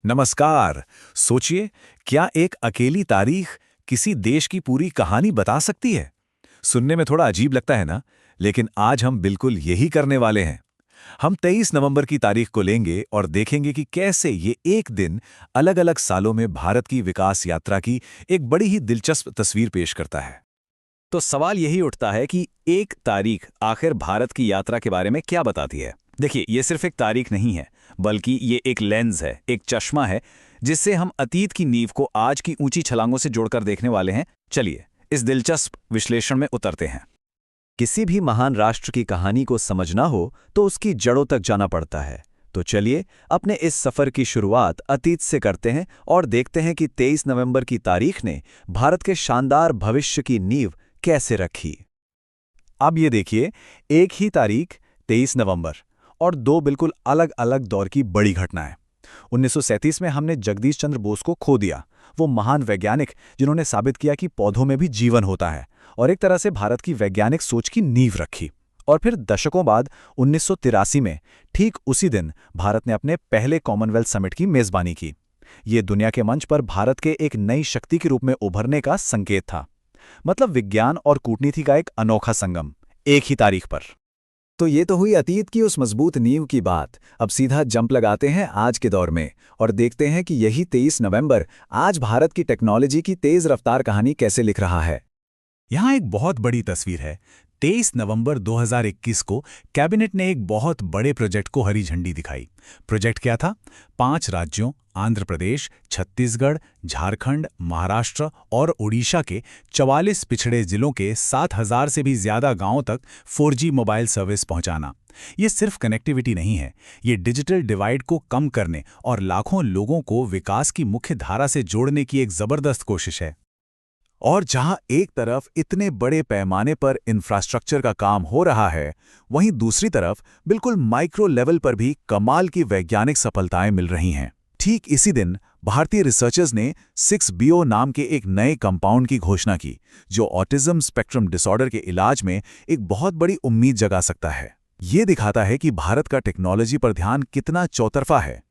नमस्कार। सोचिए, क्या एक अकेली तारीख किसी देश की पूरी कहानी बता सकती है? सुनने में थोड़ा अजीब लगता है ना, लेकिन आज हम बिल्कुल यही करने वाले हैं। हम 23 नवंबर की तारीख को लेंगे और देखेंगे कि कैसे ये एक दिन अलग-अलग सालों में भारत की विकास यात्रा की एक बड़ी ही दिलचस्प तस्वीर पेश करता है। तो सवाल यही उठता है कि एक तारीख आखिर भारत की यात्रा के बारे में क्या बताती है? देखिए, ये सिर्फ एक तारीख नहीं है, बल्कि ये एक लेंस है, एक चश्मा है, जिससे हम अतीत की नींव को आज की ऊंची छलांगों से जोड़कर देखने वाले हैं। चलिए, इस दिलचस्प विश्लेषण में उतरते हैं। किसी भी महान राष्ट्र की कहानी को समझना हो तो उसकी जड़ों तक जाना पड़ता है। तो चलिए अपने इस सफर की शुरुआत अतीत से करते हैं और देखते हैं कि 23 नवंबर की तारीख ने भारत के शानदार भविष्य की नींव कैसे रखी। अब ये देखिए, एक ही तारीख 23 नवंबर और दो बिल्कुल अलग अलग दौर की बड़ी घटनाएं। 1937 में हमने जगदीश चंद्र बोस को खो दिया, वो महान वैज्ञानिक जिन्होंने साबित किया कि पौधों में भी जीवन होता है और एक तरह से भारत की वैज्ञानिक सोच की नींव रखी। और फिर दशकों बाद 1983 में ठीक उसी दिन भारत ने अपने पहले कॉमनवेल्थ समिट की मेजबानी की। ये दुनिया के मंच पर भारत के एक नई शक्ति के रूप में उभरने का संकेत था। मतलब विज्ञान और कूटनीति का एक अनोखा संगम, एक ही तारीख पर। तो ये तो हुई अतीत की उस मजबूत नींव की बात। अब सीधा जंप लगाते हैं आज के दौर में और देखते हैं कि यही 23 नवंबर आज भारत की टेक्नोलॉजी की तेज रफ्तार कहानी कैसे लिख रहा है। यहाँ एक बहुत बड़ी तस्वीर है। 23 नवंबर 2021 को कैबिनेट ने एक बहुत बड़े प्रोजेक्ट को हरी झंडी दिखाई। प्रोजेक्ट क्या था? 5 राज्यों आंध्र प्रदेश, छत्तीसगढ़, झारखंड, महाराष्ट्र और ओडिशा के 44 पिछड़े जिलों के 7,000 से भी ज्यादा गांवों तक 4G मोबाइल सर्विस पहुंचाना। ये सिर्फ कनेक्टिविटी नहीं है, ये डिजिटल डिवाइड को कम करने और लाखों लोगों को विकास की मुख्य धारा से जोड़ने की एक जबरदस्त कोशिश है। और जहां एक तरफ इतने बड़े पैमाने पर इंफ्रास्ट्रक्चर का काम हो रहा है, वहीं दूसरी तरफ बिल्कुल माइक्रो लेवल पर भी कमाल की वैज्ञानिक सफलताएं मिल रही हैं। ठीक इसी दिन भारतीय रिसर्चर्स ने 6BO नाम के एक नए कंपाउंड की घोषणा की, जो ऑटिज्म स्पेक्ट्रम डिसऑर्डर के इलाज में एक बहुत बड़ी उम्मीद जगा सकता है। ये दिखाता है कि भारत का टेक्नोलॉजी पर ध्यान कितना चौतरफा है।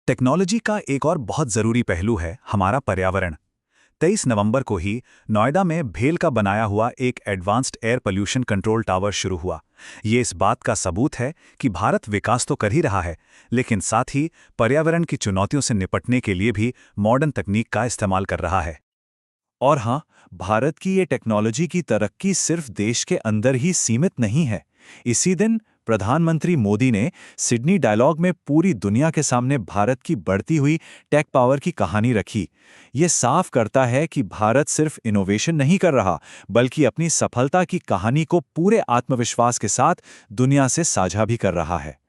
टेक्नोलॉजी का एक और बहुत जरूरी पहलू है हमारा पर्यावरण। 23 नवंबर को ही नोएडा में भेल का बनाया हुआ एक advanced air pollution control tower शुरू हुआ। ये इस बात का सबूत है कि भारत विकास तो कर ही रहा है, लेकिन साथ ही पर्यावरण की चुनौतियों से निपटने के लिए भी मॉडर्न तकनीक का इस्तेमाल कर रहा है। और हाँ, भारत की ये टेक्नोलॉजी की तरक्की सिर्फ देश के अंदर ही सीमित नहीं है। इसी दिन प्रधानमंत्री मोदी ने सिडनी डायलॉग में पूरी दुनिया के सामने भारत की बढ़ती हुई टेक पावर की कहानी रखी। ये साफ करता है कि भारत सिर्फ इनोवेशन नहीं कर रहा, बल्कि अपनी सफलता की कहानी को पूरे आत्मविश्वास के साथ दुनिया से साझा भी कर रहा है।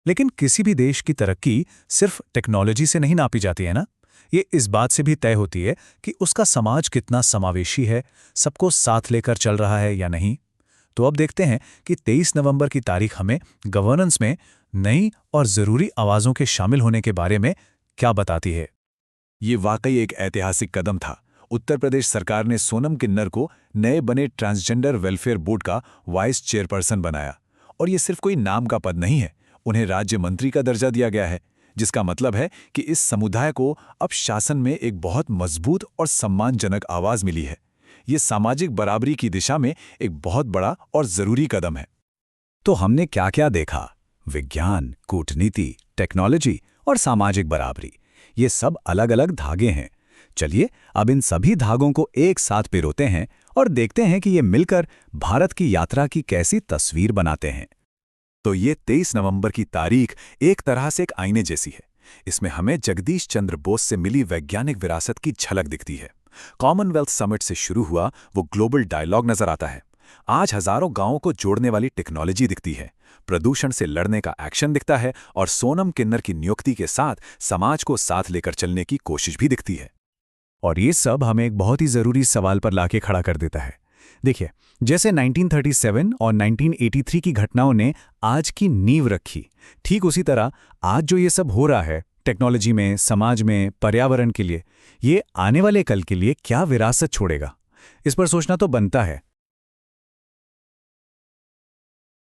लेकिन किसी भी देश की तरक्की सिर्फ टेक्नोलॉजी से नहीं नापी जाती है ना। ये इस बात से भी तय होती है कि उसका समाज कितना समावेशी है, सबको साथ लेकर चल रहा है या नहीं। तो अब देखते हैं कि 23 नवंबर की तारीख हमें गवर्नेंस में नई और ज़रूरी आवाज़ों के शामिल होने के बारे में क्या बताती है। ये वाकई एक ऐतिहासिक कदम था। उत्तर प्रदेश सरकार ने सोनम किन्नर को नए बने ट्रांसजेंडर वेलफेयर बोर्ड का वाइस चेयरपर्सन बनाया। और ये सिर्फ कोई नाम का पद नहीं है, उन्हें राज्य मंत्री का दर्जा दिया गया है, जिसका मतलब है कि इस समुदाय को अब शासन में एक बहुत मजबूत और सम्मानजनक आवाज़ मिली है। ये सामाजिक बराबरी की दिशा में एक बहुत बड़ा और जरूरी कदम है। तो हमने क्या क्या देखा? विज्ञान, कूटनीति, टेक्नोलॉजी और सामाजिक बराबरी, ये सब अलग अलग धागे हैं। चलिए अब इन सभी धागों को एक साथ पिरोते हैं और देखते हैं कि ये मिलकर भारत की यात्रा की कैसी तस्वीर बनाते हैं। तो ये 23 नवंबर की तारीख एक तरह से एक आईने जैसी है। इसमें हमें जगदीश चंद्र बोस से मिली वैज्ञानिक विरासत की झलक दिखती है। कॉमनवेल्थ समिट से शुरू हुआ वो ग्लोबल डायलॉग नजर आता है। आज हजारों गांवों को जोड़ने वाली टेक्नोलॉजी दिखती है, प्रदूषण से लड़ने का एक्शन दिखता है और सोनम किन्नर की नियुक्ति के साथ समाज को साथ लेकर चलने की कोशिश भी दिखती है। और ये सब हमें एक बहुत ही जरूरी सवाल पर लाके खड़ा कर देता है। देखिए, जैसे 1937 और 1983 की घटनाओं ने आज की नींव रखी, ठीक उसी तरह आज जो ये सब हो रहा है टेक्नोलॉजी में, समाज में, पर्यावरण के लिए, ये आने वाले कल के लिए क्या विरासत छोड़ेगा, इस पर सोचना तो बनता है।